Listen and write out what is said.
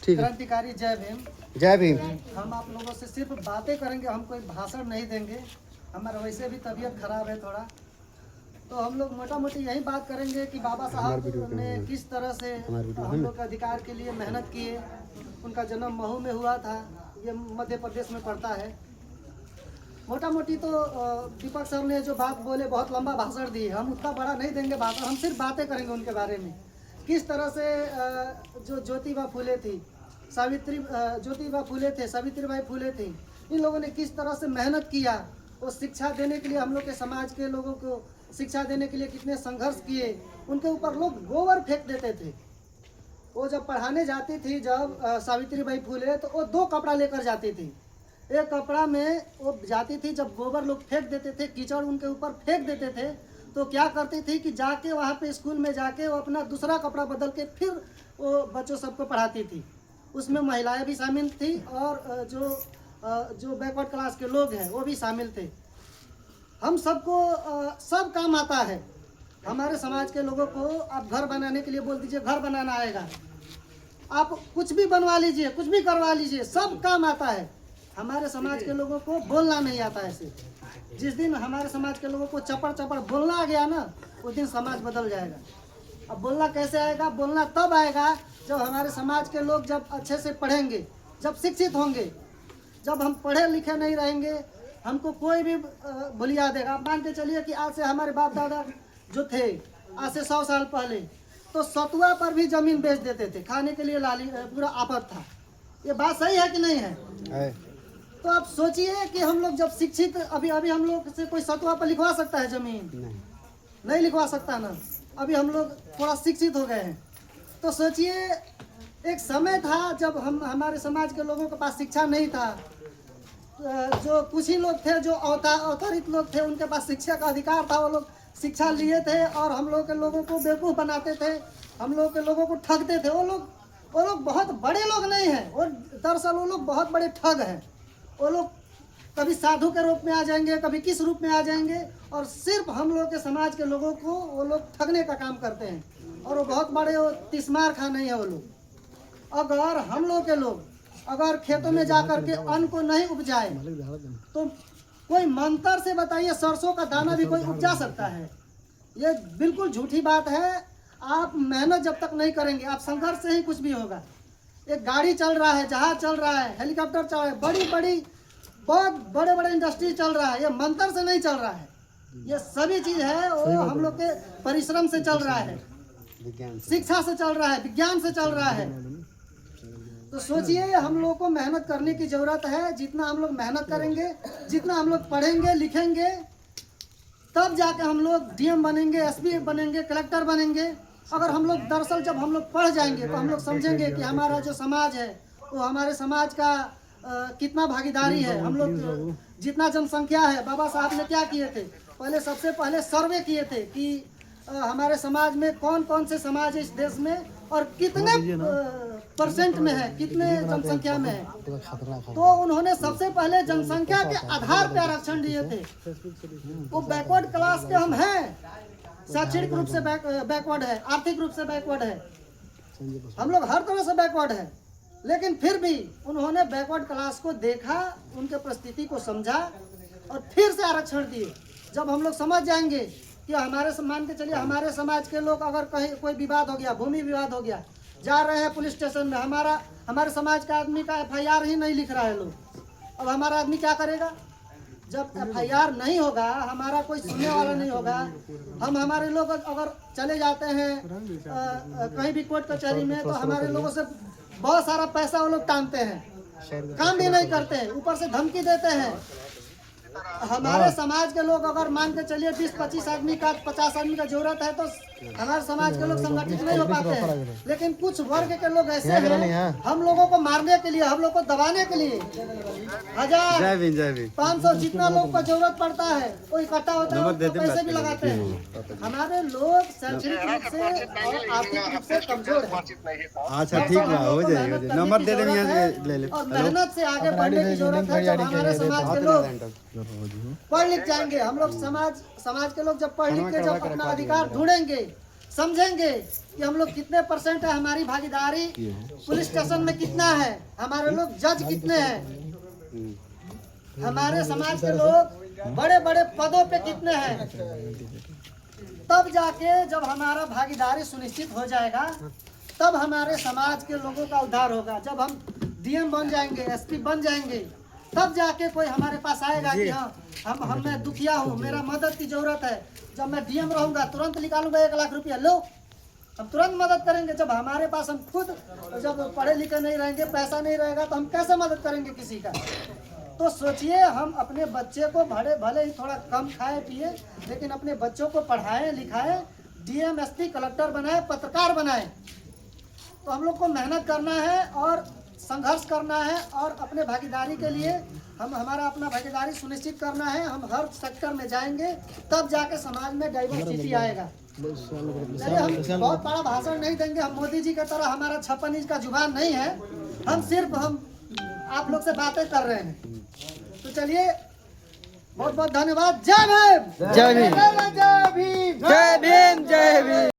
ठीक है। क्रांतिकारी जय भीम। जय भीम। हम आप लोगों से सिर्फ बातें करेंगे, हम कोई भाषण नहीं देंगे। हमारा वैसे भी तबीयत खराब है थोड़ा, तो हम लोग मोटा मोटी यही बात करेंगे कि बाबा साहब ने किस तरह से हम लोग के अधिकार के लिए मेहनत किए। उनका जन्म महू में हुआ था, ये मध्य प्रदेश में पड़ता है। मोटा मोटी तो दीपक सर ने जो बात बोले, बहुत लंबा भाषण दी, हम उतना बड़ा नहीं देंगे भाषण, हम सिर्फ बातें करेंगे उनके बारे में। किस तरह से जो ज्योतिबा फूले थी, सावित्रीबाई फूले थी, इन लोगों ने किस तरह से मेहनत किया। वो शिक्षा देने के लिए, हम लोग के समाज के लोगों को शिक्षा देने के लिए कितने संघर्ष किए। उनके ऊपर लोग गोबर फेंक देते थे। वो जब पढ़ाने जाती थी, जब सावित्रीबाई फूले, तो वो 2 कपड़ा लेकर जाती थी। एक कपड़ा में वो जाती थी, जब गोबर लोग फेंक देते थे, कीचड़ उनके ऊपर फेंक देते थे, तो क्या करती थी कि जाके वहाँ पे स्कूल में जाके वो अपना दूसरा कपड़ा बदल के फिर वो बच्चों सबको पढ़ाती थी। उसमें महिलाएं भी शामिल थी और जो बैकवर्ड क्लास के लोग हैं वो भी शामिल थे। हम सबको सब काम आता है। हमारे समाज के लोगों को आप घर बनाने के लिए बोल दीजिए, घर बनाना आएगा। आप कुछ भी बनवा लीजिए, कुछ भी करवा लीजिए, सब काम आता है। हमारे समाज के लोगों को बोलना नहीं आता ऐसे। जिस दिन हमारे समाज के लोगों को चपड़ चपड़ बोलना आ गया ना, उस दिन समाज बदल जाएगा। अब बोलना कैसे आएगा? बोलना तब आएगा जब हमारे समाज के लोग जब अच्छे से पढ़ेंगे, जब शिक्षित होंगे। जब हम पढ़े लिखे नहीं रहेंगे, हमको कोई भी भुलिया देगा। मान के चलिए कि आज से हमारे बाप दादा जो थे, आज से 100 साल पहले, तो सतुआ पर भी जमीन बेच देते थे, खाने के लिए लाली पूरा आफत था। ये बात सही है कि नहीं है? तो आप सोचिए कि हम लोग जब शिक्षित, अभी हम लोग से कोई सतुआ पर लिखवा सकता है जमीन? नहीं लिखवा सकता ना। अभी हम लोग थोड़ा शिक्षित हो गए हैं, तो सोचिए एक समय था जब हमारे समाज के लोगों के पास शिक्षा नहीं था। जो कुछ ही लोग थे, जो अवतरित लोग थे, उनके पास शिक्षा का अधिकार था। वो लोग शिक्षा लिए थे और हम लोग के लोगों को बेवकूफ़ बनाते थे, हम लोग के लोगों को ठगते थे। वो लोग बहुत बड़े लोग नहीं हैं, और दरअसल वो लोग बहुत बड़े ठग हैं। वो लोग कभी साधु के रूप में आ जाएंगे, कभी किस रूप में आ जाएंगे, और सिर्फ हम लोग के समाज के लोगों को वो लोग ठगने का काम करते हैं। और वो बहुत बड़े तिस्मार खा नहीं है वो लोग। अगर हम लोग के लोग अगर खेतों में जाकर के अन्न को नहीं उपजाए, तो कोई मंत्र से बताइए सरसों का दाना भी कोई उपजा सकता है? ये बिल्कुल झूठी बात है। आप मेहनत जब तक नहीं करेंगे, आप संघर्ष से ही कुछ भी होगा। एक गाड़ी चल रहा है, जहाज चल रहा है, हेलीकॉप्टर चल रहा है, बहुत बड़े बड़े इंडस्ट्री चल रहा है, ये मंत्र से नहीं चल रहा है। ये सभी चीज है वो हम लोग के परिश्रम से चल रहा है, शिक्षा से चल रहा है, विज्ञान से चल रहा है। तो सोचिए, हम लोग को मेहनत करने की जरूरत है। जितना हम लोग मेहनत करेंगे, जितना हम लोग पढ़ेंगे लिखेंगे, तब जाके हम लोग डीएम बनेंगे, एसपी बनेंगे, कलेक्टर बनेंगे। अगर हम लोग दरअसल जब हम लोग पढ़ जाएंगे, तो हम लोग समझेंगे कि हमारा जो समाज है, वो हमारे समाज का कितना भागीदारी है। हम लोग जितना जनसंख्या है, बाबा साहब ने क्या किए थे? सबसे पहले सर्वे किए थे कि हमारे समाज में कौन कौन से समाज है इस देश में, और कितने परसेंट में है, कितने जनसंख्या में है। तो उन्होंने सबसे पहले जनसंख्या के आधार पर आरक्षण दिए थे। वो बैकवर्ड क्लास के हम हैं, शैक्षणिक रूप से बैकवर्ड है, आर्थिक रूप से बैकवर्ड है, हम लोग हर तरह से बैकवर्ड है। लेकिन फिर भी उन्होंने बैकवर्ड क्लास को देखा, उनके परिस्थिति को समझा और फिर से आरक्षण दिए। जब हम लोग समझ जाएंगे कि मान के चलिए हमारे समाज के लोग, अगर कहीं कोई विवाद हो गया, भूमि विवाद हो गया, जा रहे हैं पुलिस स्टेशन में, हमारे समाज का आदमी का FIR ही नहीं लिख रहा है लोग। अब हमारा आदमी क्या करेगा? जब FIR नहीं होगा, हमारा कोई सुनने वाला नहीं होगा, हमारे लोग अगर चले जाते हैं कहीं भी कोर्ट कचहरी में, तो हमारे लोगों से बहुत सारा पैसा वो लोग टांगते हैं, काम भी नहीं करते हैं, ऊपर से धमकी देते हैं। हमारे समाज के लोग अगर मान के चलिए 20-25 आदमी का, 50 आदमी का जरूरत है, तो हमारे समाज के लोग संगठित नहीं हो पाते हैं। लेकिन कुछ वर्ग के लोग ऐसे हैं, हम लोगों को मारने के लिए, हम लोग को दबाने के लिए 1000, 500 जितना लोग को जरूरत पड़ता है, वो इकट्ठा होता है, तो पैसे भी लगाते हैं। हमारे लोग शैक्षणिक रूप से और आर्थिक रूप से कमजोर है। अच्छा ठीक है, हो जाएगा, नंबर दे देंगे। और मेहनत से आगे बढ़ने की जरूरत है। जब हमारे समाज के लोग पढ़ लिख जाएंगे, हम लोग समाज के लोग जब पढ़ लिख के जब अपना अधिकार ढूंढेंगे, समझेंगे कि हम लोग कितने परसेंट है, हमारी भागीदारी पुलिस स्टेशन में कितना है, हमारे लोग जज कितने हैं, हमारे समाज के लोग बड़े बड़े पदों पे कितने हैं, तब जाके जब हमारा भागीदारी सुनिश्चित हो जाएगा तब हमारे समाज के लोगों का उद्धार होगा। जब हम डीएम बन जाएंगे, एसपी बन जाएंगे, तब जाके कोई हमारे पास आएगा कि हाँ मैं दुखिया हूँ, मेरा मदद की जरूरत है। जब मैं डीएम रहूंगा तुरंत निकालूंगा 1 लाख रुपया, लो हम तुरंत मदद करेंगे। जब हमारे पास हम खुद जब पढ़े लिखे नहीं रहेंगे, पैसा नहीं रहेगा, तो हम कैसे मदद करेंगे किसी का। तो सोचिए, हम अपने बच्चे को भले ही थोड़ा कम खाए पिए, लेकिन अपने बच्चों को पढ़ाएं लिखाएं, डीएम एसपी कलेक्टर बनाए, पत्रकार बनाए। तो हम लोग को मेहनत करना है और संघर्ष करना है और अपने भागीदारी के लिए हमारा अपना भागीदारी सुनिश्चित करना है। हम हर सेक्टर में जाएंगे, तब जाके समाज में डाइवर्सिटी आएगा। चलिए, हम बहुत बड़ा भाषण नहीं देंगे, हम मोदी जी की तरह हमारा 56 इंच का जुबान नहीं है, हम सिर्फ आप लोग से बातें कर रहे हैं। तो चलिए, बहुत बहुत धन्यवाद। जय भीम, जय भीम, जय भीम, जय भीम, जय भीम।